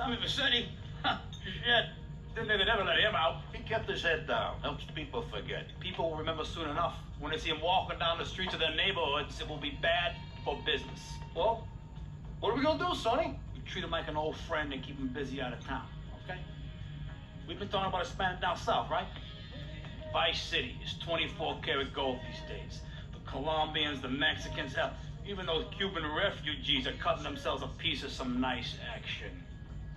Tommy Vassetti? Shit. Didn't think they'd ever let him out. He kept his head down. Helps people forget. People will remember soon enough. When they see him walking down the streets of their neighborhoods, it will be bad for business. Well, what are we gonna do, Sonny? We treat him like an old friend and keep him busy out of town, okay? We've been talking about expanding down south, right? Vice City is 24 karat gold these days. The Colombians, the Mexicans, hell, even those Cuban refugees are cutting themselves a piece of some nice action.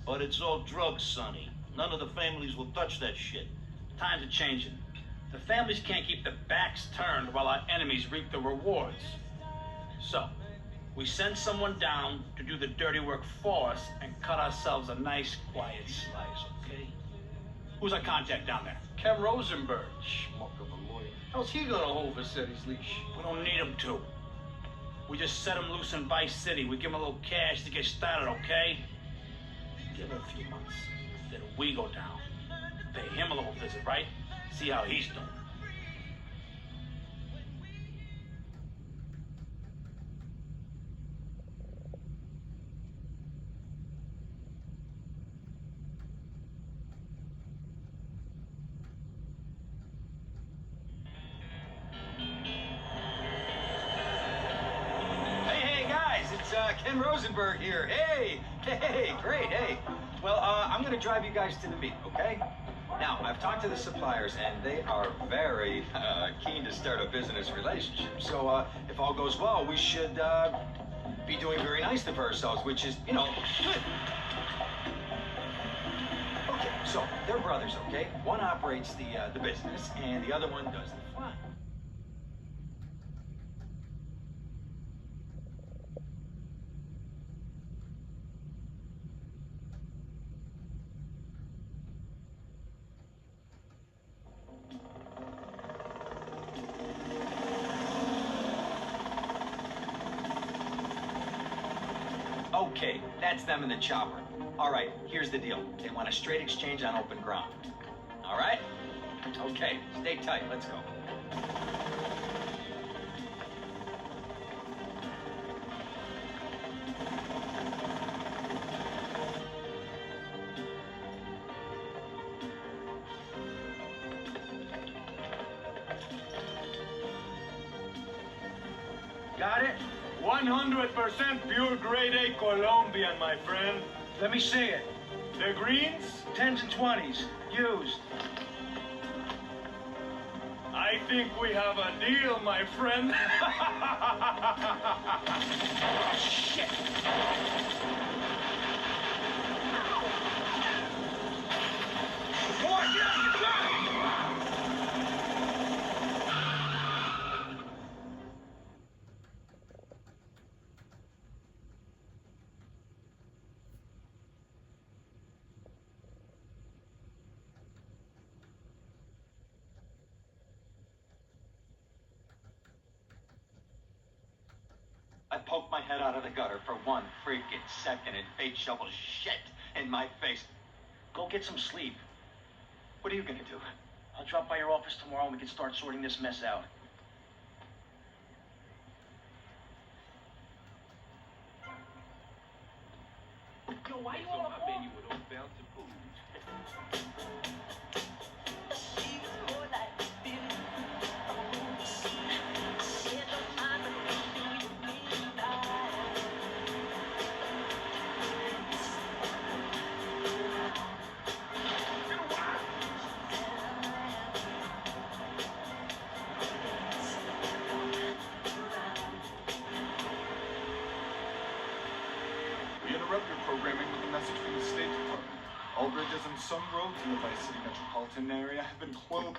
But it's all drugs, Sonny. None of the families will touch that shit. Times are changing. The families can't keep their backs turned while our enemies reap the rewards. So, we send someone down to do the dirty work for us and cut ourselves a nice, quiet slice, okay? Who's our contact down there? Ken Rosenberg. Schmuck of a lawyer. How's he gonna hold Vassetti's leash? We don't need him to. We just set him loose in Vice City. We give him a little cash to get started, okay? Give it a few months. Then we go down. Pay him a little visit, right? See how he's doing. Ken Rosenberg here. Hey, great, hey. Well, I'm gonna drive you guys to the meet, okay? Now, I've talked to the suppliers, and they are very keen to start a business relationship. So, if all goes well, we should be doing very nicely for ourselves, which is, you know, good. Okay, so they're brothers, okay? One operates the business, and the other one does the flying. Okay, that's them in the chopper. All right, here's the deal. They want a straight exchange on open ground. All right? Okay, stay tight. Let's go. Got it? 100% pure grade A Colombian, my friend. Let me see it. The greens? 10s and 20s. Used. I think we have a deal, my friend. Oh, shit! Come on, get out, get out! I poked my head out of the gutter for 1 freaking second and fate shovels shit in my face. Go get some sleep. What are you gonna do? I'll drop by your office tomorrow and we can start sorting this mess out. Yo, why you on the phone? With those bouncing fools. We interrupt your programming with a message from the State Department. All bridges and some roads in the Vice City metropolitan area have been closed.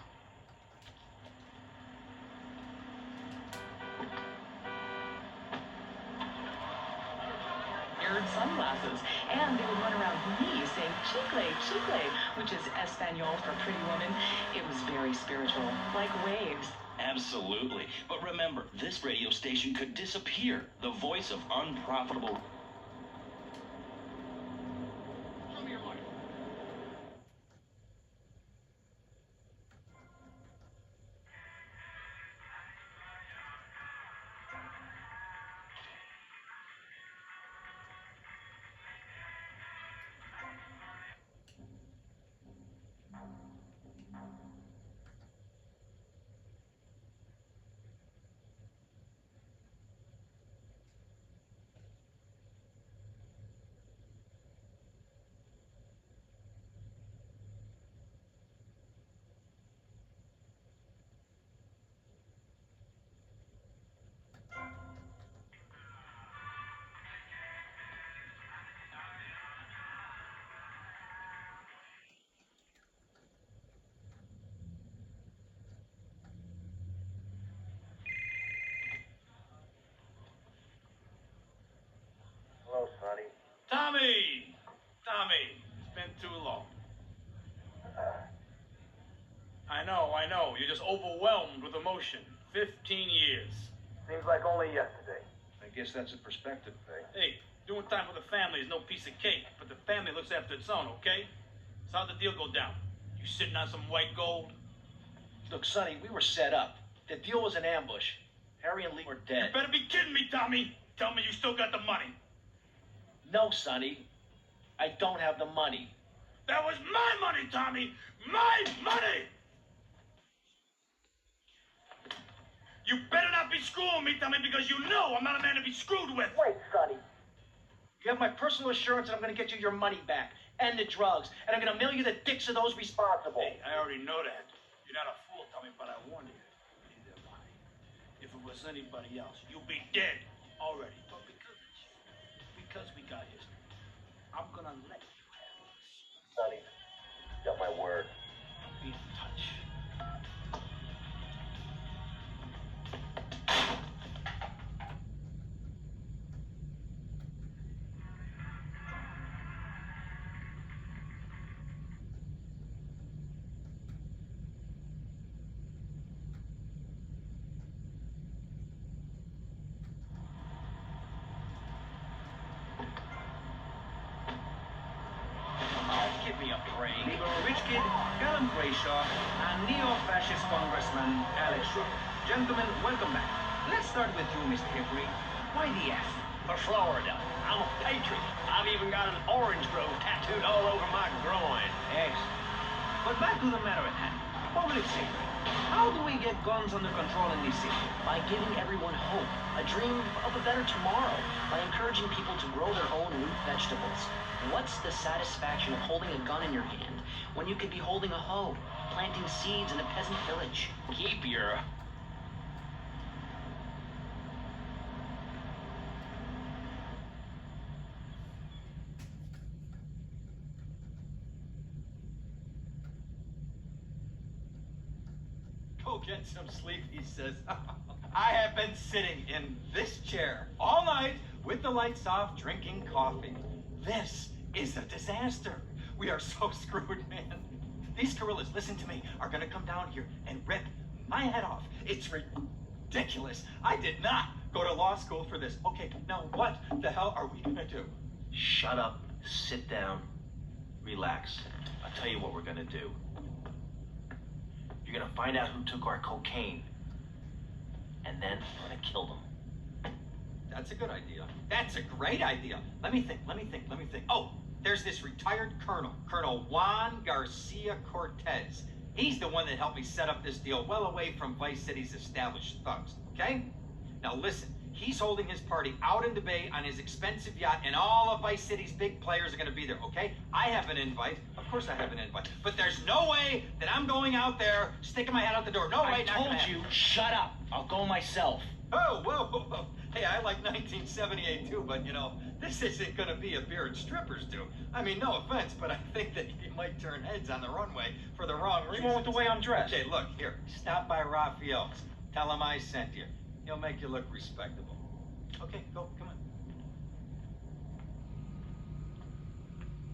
Sunglasses, and they would run around me saying chicle, chicle, which is Espanol for pretty woman. It was very spiritual, like waves. Absolutely. But remember, this radio station could disappear. The voice of unprofitable... Show me your money. know, Sonny. Tommy! Tommy, it's been too long. I know. You're just overwhelmed with emotion. 15 years. Seems like only yesterday. I guess that's a perspective thing. Hey, doing time with the family is no piece of cake, but the family looks after its own, okay? So how'd the deal go down? You sitting on some white gold? Look, Sonny, we were set up. The deal was an ambush. Harry and Lee were You dead. better be kidding me, Tommy! Tell me you still got the money. No, Sonny. I don't have the money. That was my money, Tommy! My money! You better not be screwing me, Tommy, because you know I'm not a man to be screwed with. Wait, Sonny. You have my personal assurance that I'm going to get you your money back and the drugs, and I'm going to mail you the dicks of those responsible. Hey, I already know that. You're not a fool, Tommy, but I warned you. Neither am I. If it was anybody else, you'd be dead already. But because we got history, I'm gonna let you have this. Sonny, you got my word. Be in touch. Give me a break. Libero Rich Kid, Callum Brayshaw, and neo-fascist Congressman Alex Shrub. Gentlemen, welcome back. Let's start with you, Mr. Hickory. Why the F? For Florida. I'm a patriot. I've even got an orange grove tattooed all over my groin. Yes. But back to the matter at hand. Public safety. How do we get guns under control in this city? By giving everyone hope, a dream of a better tomorrow, by encouraging people to grow their own root vegetables. What's the satisfaction of holding a gun in your hand when you could be holding a hoe, planting seeds in a peasant village? Keep your... Go get some sleep, he says. I have been sitting in this chair all night with the lights off, drinking coffee. This is a disaster. We are so screwed, man. These gorillas, listen to me, are gonna come down here and rip my head off. It's ridiculous. I did not go to law school for this. Okay, now what the hell are we gonna do? Shut up, sit down, relax. I'll tell you what we're going to do. You're going to find out who took our cocaine, and then we're going to kill them. That's a good idea. That's a great idea. Let me think. Oh, there's this retired colonel, Colonel Juan Garcia Cortez. He's the one that helped me set up this deal well away from Vice City's established thugs, okay? Now listen, he's holding his party out in the bay on his expensive yacht, and all of Vice City's big players are gonna be there, okay? I have an invite. Of course I have an invite. But there's no way that I'm going out there, sticking my head out the door. No way, I told you, shut up. I'll go myself. Oh, whoa. Hey, I like 1978 too, but you know, this isn't gonna be a beer and strippers do. I mean, no offense, but I think that he might turn heads on the runway for the wrong reasons. What's wrong with the way I'm dressed? Okay, look, here, stop by Raphael's. Tell him I sent you. He'll make you look respectable. Okay, go, come on.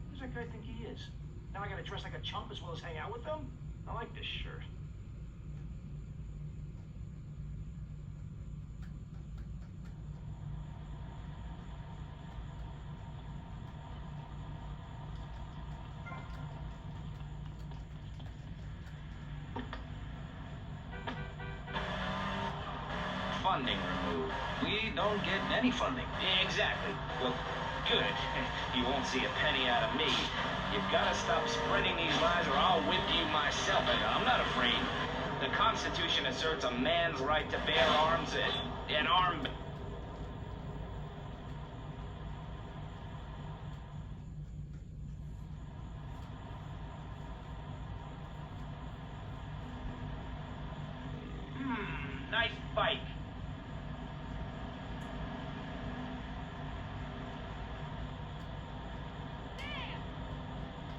Who's that guy think he is? Now I gotta dress like a chump as well as hang out with them? I like this shirt. Funding removed. We don't get any funding. Exactly. Well, good. You won't see a penny out of me. You've got to stop spreading these lies or I'll whip you myself. And I'm not afraid. The Constitution asserts a man's right to bear arms and arm... Nice bike.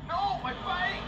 No, my bike!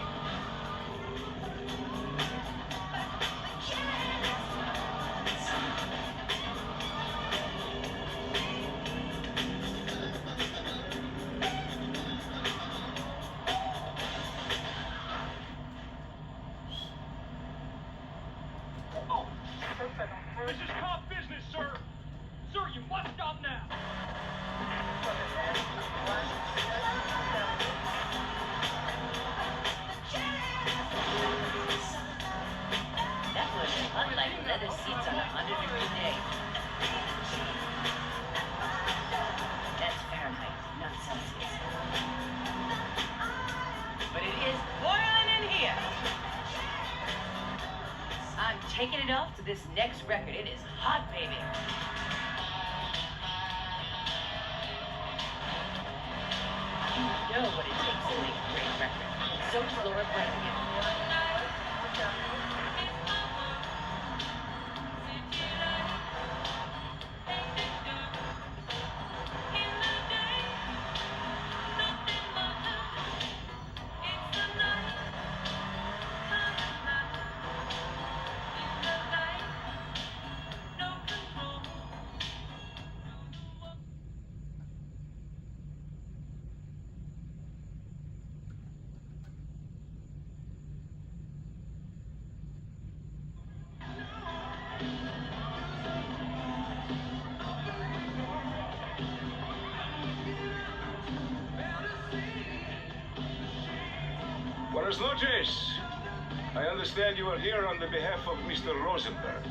Celsius. But it is boiling in here. I'm taking it off to this next record. It is hot, baby. You know what it takes to make a great record. So does Laura Branigan. Buenas noches. I understand you are here on the behalf of Mr. Rosenberg.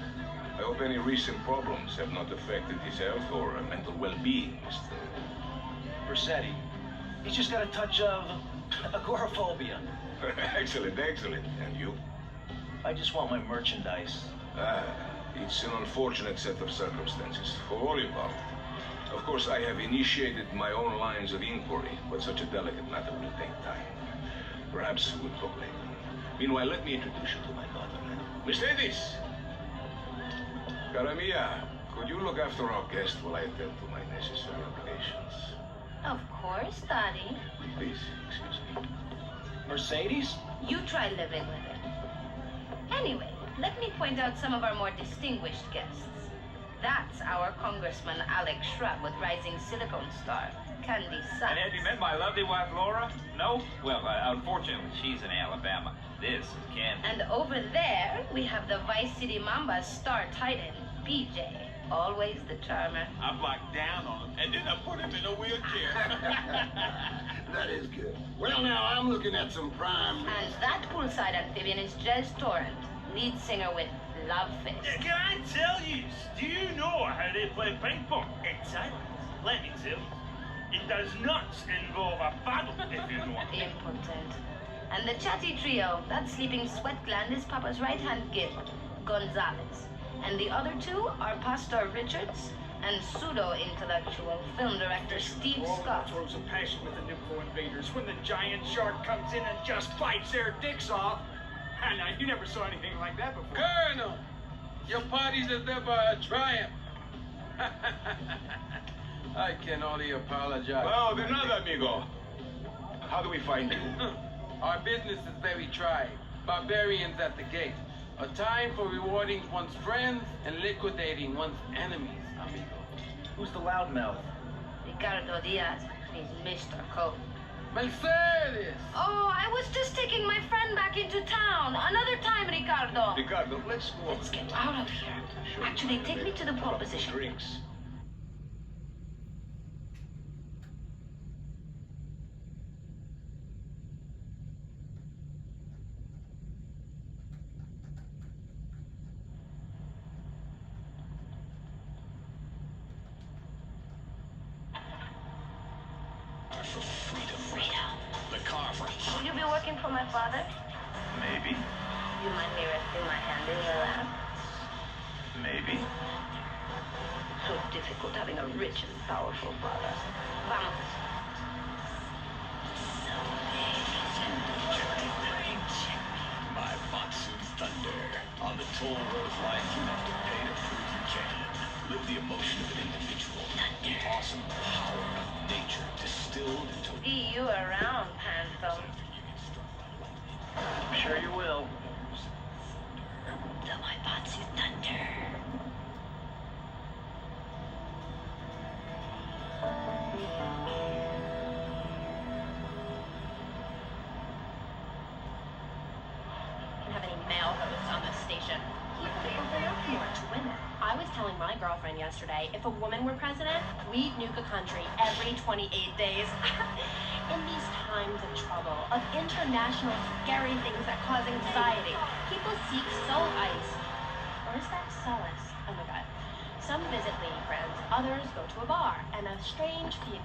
I hope any recent problems have not affected his health or mental well-being, Mr. Versetti. He's just got a touch of agoraphobia. Excellent, excellent. And you? I just want my merchandise. It's an unfortunate set of circumstances for all involved. Of course, I have initiated my own lines of inquiry, but such a delicate matter will take time. Perhaps we'll talk later. Meanwhile, let me introduce you to my daughter. Mercedes! Cara mia, could you look after our guest while I attend to my necessary obligations? Of course, Daddy. Please, excuse me. Mercedes? You try living with it. Anyway, let me point out some of our more distinguished guests. That's our Congressman Alex Shrub with rising silicone star, Candy Sykes. And have you met my lovely wife, Laura? No? Well, unfortunately, she's in Alabama. This is Candy. And over there, we have the Vice City Mamba's star titan, BJ. Always the charmer. I blocked down on him, and then I put him in a wheelchair. That is good. Well, now, I'm looking at some prime... And that poolside amphibian is Jez Torrent, lead singer with Love Fist. Can I tell you, do you know how they play ping pong? It's silent. Let me tell you. It does not involve a paddle, if you know what I mean. Important. And the chatty trio, that sleeping sweat gland is Papa's right-hand gig, Gonzalez. And the other two are Pastor Richards and pseudo-intellectual film director Steve Scott. Throws a passion with the Nuclear Invaders when the giant shark comes in and just bites their dicks off. And you never saw anything like that before. Colonel, your party's as ever a triumph. I can only apologize. Well, de nada, amigo. How do we find you? Our business is very trying. Barbarians at the gate. A time for rewarding one's friends and liquidating one's enemies, amigo. Who's the loudmouth? Ricardo Diaz. He's Mr. Cole. Mercedes! Oh, I was just taking my friend back into town. Another time, Ricardo. Ricardo, let's go. Let's get out of here. Actually, take me to the pole position. Drinks. For freedom. Freedom. The car for... Will you be working for my father? Maybe. You mind me resting my hand in your lap? Maybe. So difficult having a rich and powerful father. Vamos. My Batsu's thunder. On the toll road life, you have to pay to prove you can. Live the emotion of an individual. The awesome power of nature distilled into... See you around, Panther. I'm sure you will. The My Batsu thunder. Have any male hosts on this station. More to women. I was telling my girlfriend yesterday, if a woman were president, we'd nuke a country every 28 days. In these times of trouble, of international scary things that cause anxiety, people seek soul ice. Or is that solace? Oh my god. Some visit lady friends, others go to a bar, and a strange feeling